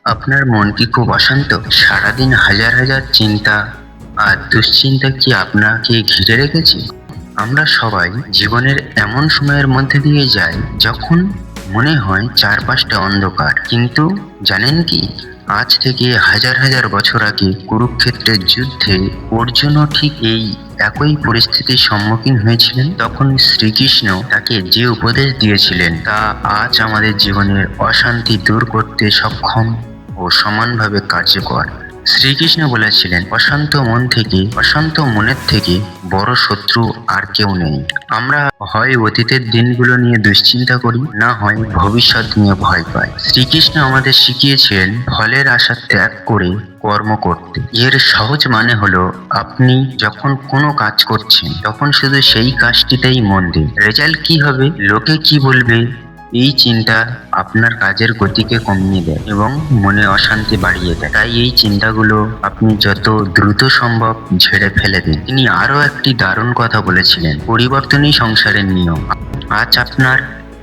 আপনার মন কি খুব অশান্ত? সারাদিন হাজার হাজার চিন্তা আর দুশ্চিন্তা কি আপনাকে ঘিরে রেখেছে? আমরা সবাই জীবনের এমন সময়ের মধ্যে দিয়ে যাই যখন মনে হয় চারপাশটা অন্ধকার। কিন্তু জানেন কি, আজ থেকে হাজার হাজার বছর আগে কুরুক্ষেত্রের যুদ্ধে অর্জুনও ঠিক এই একই পরিস্থিতির সম্মুখীন হয়েছিলেন। তখন শ্রীকৃষ্ণ তাকে যে উপদেশ দিয়েছিলেন তা আজ আমাদের জীবনের অশান্তি দূর করতে সক্ষম ও সমানভাবে কার্যকর। শ্রীকৃষ্ণ বলেছিলেন, অশান্ত মনের থেকে বড় শত্রু আর কেউ নেই। আমরা হয় অতীতের দিনগুলো নিয়ে দুশ্চিন্তা করি, না হয় ভবিষ্যৎ নিয়ে ভয় পাই। শ্রীকৃষ্ণ আমাদের শিখিয়েছেন ফলের আশা ত্যাগ করে কর্ম করতে। এর সহজ মানে হলো, আপনি যখন কোনো কাজ করছেন তখন শুধু সেই কাজটিতেই মন দিন। রেজাল্ট কি হবে, লোকে কি বলবে, এই চিন্তা আপনার কাজের গতিকে কমিয়ে দেয় এবং মনে অশান্তি বাড়িয়ে দেয়। তাই এই চিন্তাগুলো আপনি যত দ্রুত সম্ভব ঝেড়ে ফেলে দিন। তিনি আরো একটি দারুণ কথা বলেছিলেন, পরিবর্তনই সংসারের নিয়ম। আজ আপনার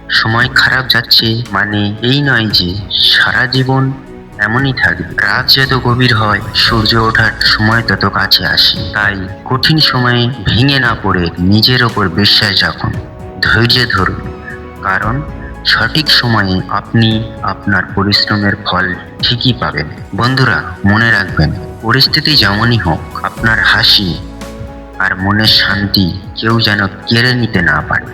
সময় খারাপ যাচ্ছে মানে এই নয় যে সারা জীবন এমনই থাকবে। রাত যত গভীর হয়, সূর্য ওঠার সময় তত কাছে আসে। তাই কঠিন সময়ে ভেঙে না পড়ে নিজের ওপর বিশ্বাস রাখুন, ধৈর্য ধরুন, কারণ সঠিক সময়ে আপনি আপনার পরিশ্রমের ফল ঠিকই পাবেন। বন্ধুরা, মনে রাখবেন, পরিস্থিতি যেমনই হোক, আপনার হাসি আর মনের শান্তি কেউ যেন কেড়ে নিতে না পারে।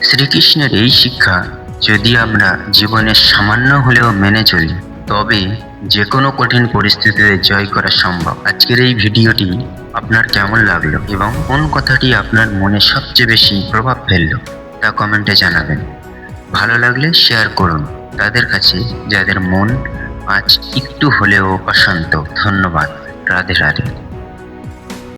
শ্রীকৃষ্ণের এই শিক্ষা যদি আমরা জীবনে সামান্য হলেও মেনে চলি, তবে যে কোনো কঠিন পরিস্থিতিতে জয় করা সম্ভব। আজকের এই ভিডিওটি আপনার কেমন লাগলো এবং কোন কথাটি আপনার মনে সবচেয়ে বেশি প্রভাব ফেললো তা কমেন্টে জানাবেন। ভালো লাগলে শেয়ার করুন তাদের কাছে যাদের মন আজ একটু হলেও অশান্ত। ধন্যবাদ। রাধে রাধে।